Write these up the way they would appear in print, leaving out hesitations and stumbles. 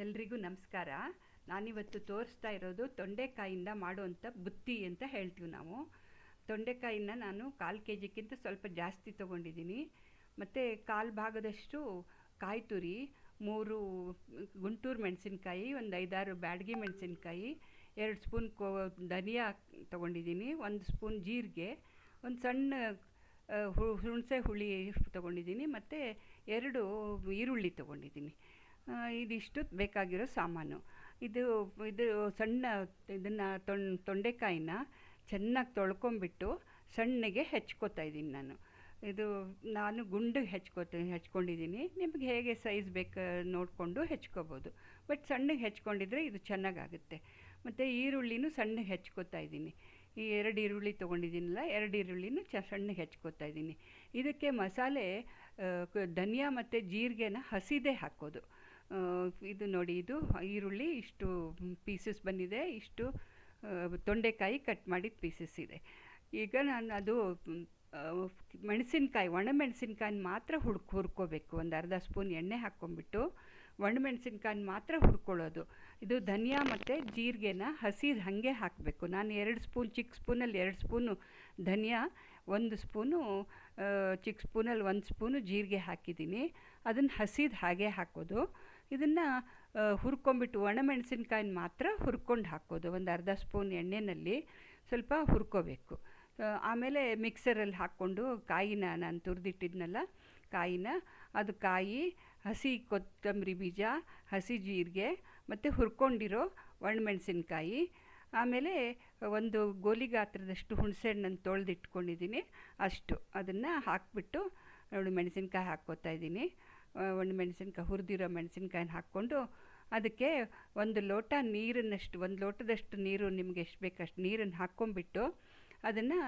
ಎಲ್ರಿಗೂ ನಮಸ್ಕಾರ. ನಾನಿವತ್ತು ತೋರಿಸ್ತಾ ಇರೋದು ತೊಂಡೆಕಾಯಿಂದ ಮಾಡುವಂಥ ಬುತ್ತಿ ಅಂತ ಹೇಳ್ತೀವಿ ನಾವು. ತೊಂಡೆಕಾಯಿನ ನಾನು 1/4 ಕೆ ಜಿಗಿಂತ ಸ್ವಲ್ಪ ಜಾಸ್ತಿ ತೊಗೊಂಡಿದ್ದೀನಿ. ಮತ್ತು 1/4 ಭಾಗದಷ್ಟು ಕಾಯಿ ತುರಿ, 3 ಗುಂಟೂರು ಮೆಣಸಿನ್ಕಾಯಿ, ಒಂದು 5-6 ಬ್ಯಾಡಗಿ ಮೆಣಸಿನ್ಕಾಯಿ, 2 ಸ್ಪೂನ್ ಧನಿಯಾ ತೊಗೊಂಡಿದ್ದೀನಿ, 1 ಸ್ಪೂನ್ ಜೀರಿಗೆ, ಒಂದು ಸಣ್ಣ ಹುಣಸೆ ಹುಳಿ ತೊಗೊಂಡಿದ್ದೀನಿ, ಮತ್ತು 2 ಈರುಳ್ಳಿ ತೊಗೊಂಡಿದ್ದೀನಿ. ಇದಿಷ್ಟು ಬೇಕಾಗಿರೋ ಸಾಮಾನು. ಇದು ಇದು ಸಣ್ಣ ಇದನ್ನು ತೊಂಡೆಕಾಯಿನ ಚೆನ್ನಾಗಿ ತೊಳ್ಕೊಂಬಿಟ್ಟು ಸಣ್ಣಗೆ ಹೆಚ್ಕೋತಾ ಇದ್ದೀನಿ ನಾನು. ನಾನು ಗುಂಡಿಗೆ ಹೆಚ್ಕೊಂಡಿದ್ದೀನಿ. ನಿಮಗೆ ಹೇಗೆ ಸೈಜ್ ಬೇಕು ನೋಡಿಕೊಂಡು ಹೆಚ್ಕೋಬೋದು, ಬಟ್ ಸಣ್ಣಗೆ ಹೆಚ್ಕೊಂಡಿದ್ರೆ ಇದು ಚೆನ್ನಾಗಾಗುತ್ತೆ. ಮತ್ತು ಈರುಳ್ಳಿನೂ ಸಣ್ಣಗೆ ಹೆಚ್ಕೋತಾ ಇದ್ದೀನಿ. ಈ 2 ಈರುಳ್ಳಿ ತೊಗೊಂಡಿದ್ದೀನಲ್ಲ, 2 ಈರುಳ್ಳಿನೂ ಸಣ್ಣಗೆ ಹೆಚ್ಕೋತಾ ಇದ್ದೀನಿ. ಇದಕ್ಕೆ ಮಸಾಲೆ ಧನಿಯಾ ಮತ್ತು ಜೀರಿಗೆನ ಹಸಿದೇ ಹಾಕೋದು. ಇದು ನೋಡಿ, ಇದು ಈರುಳ್ಳಿ ಇಷ್ಟು ಪೀಸಸ್ ಬಂದಿದೆ, ಇಷ್ಟು ತೊಂಡೆಕಾಯಿ ಕಟ್ ಮಾಡಿದ ಪೀಸಸ್ ಇದೆ. ಈಗ ನಾನು ಅದು ಮೆಣಸಿನ್ಕಾಯಿ, ಒಣಮೆಣಸಿನ್ಕಾಯಿನ ಮಾತ್ರ ಹುರ್ಕೋಬೇಕು. ಒಂದು ಅರ್ಧ ಸ್ಪೂನ್ ಎಣ್ಣೆ ಹಾಕ್ಕೊಂಬಿಟ್ಟು ಒಣಮೆಣಸಿನ್ಕಾಯಿನ ಮಾತ್ರ ಹುರ್ಕೊಳ್ಳೋದು. ಇದು ಧನಿಯಾ ಮತ್ತು ಜೀರಿಗೆನ ಹಸಿದು ಹಾಗೆ ಹಾಕಬೇಕು. ನಾನು 2 ಸ್ಪೂನ್, ಚಿಕ್ಕ ಸ್ಪೂನಲ್ಲಿ 2 ಸ್ಪೂನು ಧನಿಯಾ, 1 ಸ್ಪೂನು ಚಿಕ್ಕ ಸ್ಪೂನಲ್ಲಿ 1 ಸ್ಪೂನು ಜೀರಿಗೆ ಹಾಕಿದ್ದೀನಿ. ಅದನ್ನು ಹಸಿದು ಹಾಗೆ ಹಾಕೋದು. ಇದನ್ನು ಹುರ್ಕೊಂಬಿಟ್ಟು ಒಣಮೆಣಸಿನ್ಕಾಯಿನ ಮಾತ್ರ ಹುರ್ಕೊಂಡು ಹಾಕೋದು. ಒಂದು ಅರ್ಧ ಸ್ಪೂನ್ ಎಣ್ಣೆಯಲ್ಲಿ ಸ್ವಲ್ಪ ಹುರ್ಕೋಬೇಕು. ಆಮೇಲೆ ಮಿಕ್ಸರಲ್ಲಿ ಹಾಕ್ಕೊಂಡು ಕಾಯಿನ ನಾನು ತುರಿದಿಟ್ಟಿದ್ನಲ್ಲ, ಅದು ಕಾಯಿ, ಹಸಿ ಕೊತ್ತಂಬರಿ ಬೀಜ, ಹಸಿ ಜೀರಿಗೆ ಮತ್ತು ಹುರ್ಕೊಂಡಿರೋ ಒಣಮೆಣಸಿನ್ಕಾಯಿ, ಆಮೇಲೆ ಒಂದು ಗೋಲಿ ಗಾತ್ರದಷ್ಟು ಹುಣಸೆಹಣ್ಣನ್ನು ತೊಳೆದಿಟ್ಕೊಂಡಿದ್ದೀನಿ, ಅಷ್ಟು ಅದನ್ನು ಹಾಕಿಬಿಟ್ಟು ನೋಡಿ ಮೆಣಸಿನ್ಕಾಯಿ ಹಾಕ್ಕೋತಾ ಇದ್ದೀನಿ. ಒಣಮೆಣಸಿನ್ಕಾಯಿ, ಹುರಿದಿರೋ ಮೆಣಸಿನ್ಕಾಯಿನ ಹಾಕ್ಕೊಂಡು ಅದಕ್ಕೆ 1 ಲೋಟ ನೀರನ್ನಷ್ಟು, 1 ಲೋಟದಷ್ಟು ನೀರು, ನಿಮಗೆ ಎಷ್ಟು ಬೇಕಷ್ಟು ನೀರನ್ನು ಹಾಕ್ಕೊಂಬಿಟ್ಟು ಅದನ್ನು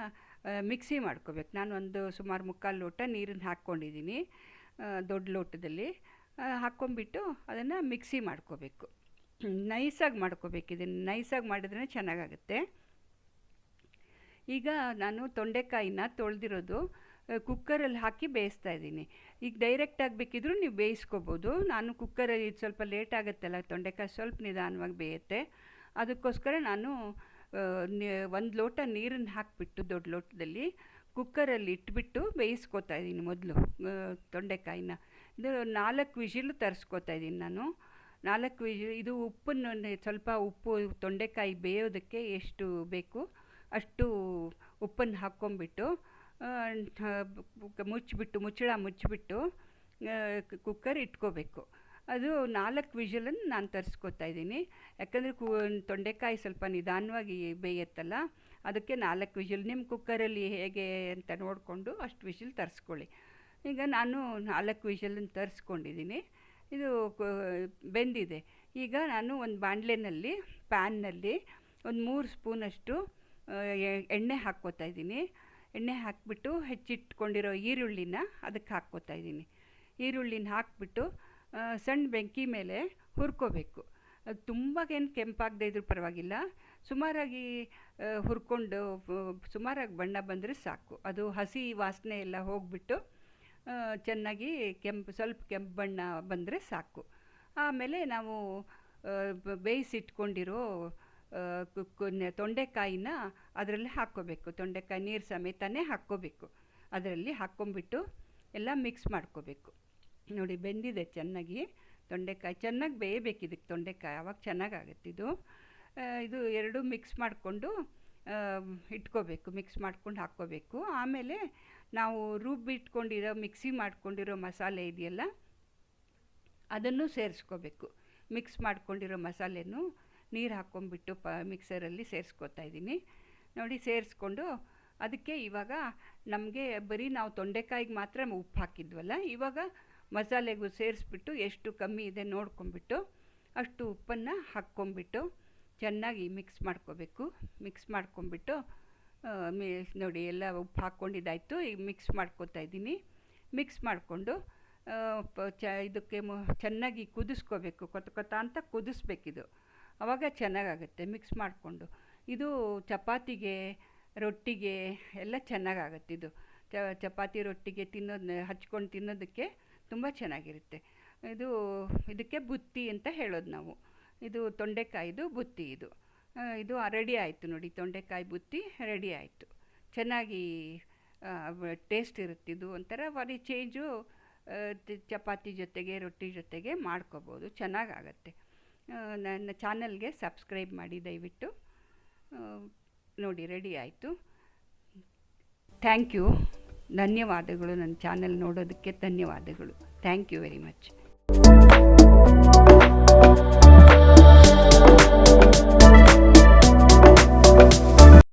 ಮಿಕ್ಸಿ ಮಾಡ್ಕೋಬೇಕು. ನಾನು ಸುಮಾರು 3/4 ಲೋಟ ನೀರನ್ನು ಹಾಕ್ಕೊಂಡಿದ್ದೀನಿ, ದೊಡ್ಡ ಲೋಟದಲ್ಲಿ ಹಾಕ್ಕೊಂಬಿಟ್ಟು ಅದನ್ನು ಮಿಕ್ಸಿ ಮಾಡ್ಕೋಬೇಕು. ನೈಸಾಗಿ ಮಾಡ್ಕೋಬೇಕು. ಇದನ್ನು ನೈಸಾಗಿ ಮಾಡಿದ್ರೆ ಚೆನ್ನಾಗಾಗುತ್ತೆ. ಈಗ ನಾನು ತೊಂಡೆಕಾಯಿನ ತೊಳೆದಿರೋದು ಕುಕ್ಕರಲ್ಲಿ ಹಾಕಿ ಬೇಯಿಸ್ತಾ ಇದ್ದೀನಿ. ಈಗ ಡೈರೆಕ್ಟಾಗಿ ಬೇಕಿದ್ರೂ ನೀವು ಬೇಯಿಸ್ಕೋಬೋದು. ನಾನು ಕುಕ್ಕರಲ್ಲಿ ಸ್ವಲ್ಪ ಲೇಟ್ ಆಗುತ್ತಲ್ಲ, ತೊಂಡೆಕಾಯಿ ಸ್ವಲ್ಪ ನಿಧಾನವಾಗಿ ಬೇಯುತ್ತೆ, ಅದಕ್ಕೋಸ್ಕರ ನಾನು 1 ಲೋಟ ನೀರನ್ನು ಹಾಕಿಬಿಟ್ಟು ದೊಡ್ಡ ಲೋಟದಲ್ಲಿ ಕುಕ್ಕರಲ್ಲಿ ಇಟ್ಬಿಟ್ಟು ಬೇಯಿಸ್ಕೋತಾ ಇದ್ದೀನಿ ಮೊದಲು ತೊಂಡೆಕಾಯಿನ. ಇದು 4 ವಿಷಿಲು ತರಿಸ್ಕೋತಾ ಇದ್ದೀನಿ ನಾನು. 4 ವಿಷಿಲ್. ಇದು ಉಪ್ಪನ್ನು ಸ್ವಲ್ಪ, ಉಪ್ಪು ತೊಂಡೆಕಾಯಿ ಬೇಯೋದಕ್ಕೆ ಎಷ್ಟು ಬೇಕು ಅಷ್ಟು ಉಪ್ಪನ್ನು ಹಾಕ್ಕೊಂಬಿಟ್ಟು ಮುಚ್ಚಳ ಮುಚ್ಚಿಬಿಟ್ಟು ಕುಕ್ಕರ್ ಇಟ್ಕೋಬೇಕು. ಅದು 4 ವಿಷಲನ್ನು ನಾನು ತರಿಸ್ಕೋತಾ ಇದ್ದೀನಿ. ಯಾಕಂದರೆ ತೊಂಡೆಕಾಯಿ ಸ್ವಲ್ಪ ನಿಧಾನವಾಗಿ ಬೇಯುತ್ತಲ್ಲ, ಅದಕ್ಕೆ 4 ವಿಷಲ್. ನಿಮ್ಮ ಕುಕ್ಕರಲ್ಲಿ ಹೇಗೆ ಅಂತ ನೋಡಿಕೊಂಡು ಅಷ್ಟು ವಿಷಲ್ ತರಿಸ್ಕೊಳ್ಳಿ. ಈಗ ನಾನು 4 ವಿಷಲನ್ನು ತರಿಸ್ಕೊಂಡಿದ್ದೀನಿ. ಇದು ಬೆಂದಿದೆ. ಈಗ ನಾನು ಒಂದು ಬಾಣಲೆನಲ್ಲಿ, ಪ್ಯಾನ್ನಲ್ಲಿ ಒಂದು 3 ಸ್ಪೂನಷ್ಟು ಎಣ್ಣೆ ಹಾಕ್ಕೋತಾ ಇದ್ದೀನಿ. ಎಣ್ಣೆ ಹಾಕಿಬಿಟ್ಟು ಹೆಚ್ಚಿಟ್ಕೊಂಡಿರೋ ಈರುಳ್ಳಿನ ಅದಕ್ಕೆ ಹಾಕ್ಕೋತಾ ಇದ್ದೀನಿ. ಈರುಳ್ಳಿನ ಹಾಕಿಬಿಟ್ಟು ಸಣ್ಣ ಬೆಂಕಿ ಮೇಲೆ ಹುರ್ಕೋಬೇಕು. ಅದು ತುಂಬಾಗೇನು ಕೆಂಪಾಗದೇ ಇದ್ರೂ ಪರವಾಗಿಲ್ಲ, ಸುಮಾರಾಗಿ ಹುರ್ಕೊಂಡು ಸುಮಾರಾಗಿ ಬಣ್ಣ ಬಂದರೆ ಸಾಕು. ಅದು ಹಸಿ ವಾಸನೆ ಎಲ್ಲ ಹೋಗಿಬಿಟ್ಟು ಚೆನ್ನಾಗಿ ಸ್ವಲ್ಪ ಕೆಂಪು ಬಣ್ಣ ಬಂದರೆ ಸಾಕು. ಆಮೇಲೆ ನಾವು ಬೇಯಿಸಿಟ್ಕೊಂಡಿರೋ ತೊಂಡೆಕಾಯಿನ ಅದರಲ್ಲಿ ಹಾಕ್ಕೋಬೇಕು. ತೊಂಡೆಕಾಯಿ ನೀರು ಸಮೇತನೇ ಹಾಕ್ಕೋಬೇಕು. ಅದರಲ್ಲಿ ಹಾಕ್ಕೊಂಬಿಟ್ಟು ಎಲ್ಲ ಮಿಕ್ಸ್ ಮಾಡ್ಕೋಬೇಕು. ನೋಡಿ, ಬೆಂದಿದೆ ಚೆನ್ನಾಗಿ ತೊಂಡೆಕಾಯಿ. ಚೆನ್ನಾಗಿ ಬೇಯಬೇಕು ಇದಕ್ಕೆ ತೊಂಡೆಕಾಯಿ, ಆವಾಗ ಚೆನ್ನಾಗಾಗುತ್ತೆ ಇದು. ಇದು ಎರಡೂ ಮಿಕ್ಸ್ ಮಾಡಿಕೊಂಡು ಇಟ್ಕೋಬೇಕು. ಮಿಕ್ಸ್ ಮಾಡ್ಕೊಂಡು ಹಾಕ್ಕೋಬೇಕು. ಆಮೇಲೆ ನಾವು ರುಬ್ಬಿಟ್ಕೊಂಡಿರೋ, ಮಿಕ್ಸಿ ಮಾಡ್ಕೊಂಡಿರೋ ಮಸಾಲೆ ಇದೆಯಲ್ಲ, ಅದನ್ನು ಸೇರಿಸ್ಕೋಬೇಕು. ಮಿಕ್ಸ್ ಮಾಡ್ಕೊಂಡಿರೋ ಮಸಾಲೆನೂ ನೀರು ಹಾಕ್ಕೊಂಬಿಟ್ಟು ಮಿಕ್ಸರಲ್ಲಿ ಸೇರಿಸ್ಕೋತಾ ಇದ್ದೀನಿ. ನೋಡಿ, ಸೇರಿಸ್ಕೊಂಡು ಅದಕ್ಕೆ ಇವಾಗ ನಮಗೆ ಬರೀ ನಾವು ತೊಂಡೆಕಾಯಿಗೆ ಮಾತ್ರ ಉಪ್ಪು ಹಾಕಿದ್ವಲ್ಲ, ಇವಾಗ ಮಸಾಲೆಗೂ ಸೇರಿಸ್ಬಿಟ್ಟು ಎಷ್ಟು ಕಮ್ಮಿ ಇದೆ ನೋಡ್ಕೊಂಬಿಟ್ಟು ಅಷ್ಟು ಉಪ್ಪನ್ನು ಹಾಕ್ಕೊಂಬಿಟ್ಟು ಚೆನ್ನಾಗಿ ಮಿಕ್ಸ್ ಮಾಡ್ಕೋಬೇಕು. ಮಿಕ್ಸ್ ಮಾಡ್ಕೊಂಬಿಟ್ಟು ನೋಡಿ, ಎಲ್ಲ ಉಪ್ಪು ಹಾಕ್ಕೊಂಡಿದ್ದಾಯಿತು. ಈಗ ಮಿಕ್ಸ್ ಮಾಡ್ಕೋತಾ ಇದ್ದೀನಿ. ಮಿಕ್ಸ್ ಮಾಡಿಕೊಂಡು ಇದಕ್ಕೆ ಚೆನ್ನಾಗಿ ಕುದಿಸ್ಕೋಬೇಕು. ಕೊತ ಅಂತ ಕುದಿಸ್ಬೇಕಿದು, ಆವಾಗ ಚೆನ್ನಾಗಾಗುತ್ತೆ. ಮಿಕ್ಸ್ ಮಾಡಿಕೊಂಡು ಇದು ಚಪಾತಿಗೆ, ರೊಟ್ಟಿಗೆ ಎಲ್ಲ ಚೆನ್ನಾಗಾಗತ್ತೆ. ಇದು ಚಪಾತಿ ರೊಟ್ಟಿಗೆ ಹಚ್ಕೊಂಡು ತಿನ್ನೋದಕ್ಕೆ ತುಂಬ ಚೆನ್ನಾಗಿರುತ್ತೆ. ಇದು ಇದಕ್ಕೆ ಬುತ್ತಿ ಅಂತ ಹೇಳೋದು ನಾವು. ಇದು ತೊಂಡೆಕಾಯಿದು ಬುತ್ತಿ ಇದು. ಇದು ರೆಡಿ ಆಯಿತು ನೋಡಿ, ತೊಂಡೆಕಾಯಿ ಬುತ್ತಿ ರೆಡಿ ಆಯಿತು. ಚೆನ್ನಾಗಿ ಟೇಸ್ಟ್ ಇರುತ್ತಿದ್ದು, ಒಂಥರ ಬಾರಿ ಚೇಂಜು. ಚಪಾತಿ ಜೊತೆಗೆ ರೊಟ್ಟಿ ಜೊತೆಗೆ ಮಾಡ್ಕೋಬೋದು, ಚೆನ್ನಾಗಾಗತ್ತೆ. ನನ್ನ ಚಾನಲ್ಗೆ ಸಬ್ಸ್ಕ್ರೈಬ್ ಮಾಡಿ ದಯವಿಟ್ಟು. ನೋಡಿ ರೆಡಿ ಆಯಿತು. ಥ್ಯಾಂಕ್ ಯು, ಧನ್ಯವಾದಗಳು. ನನ್ನ ಚಾನಲ್ ನೋಡೋದಕ್ಕೆ ಧನ್ಯವಾದಗಳು. Thank you very much.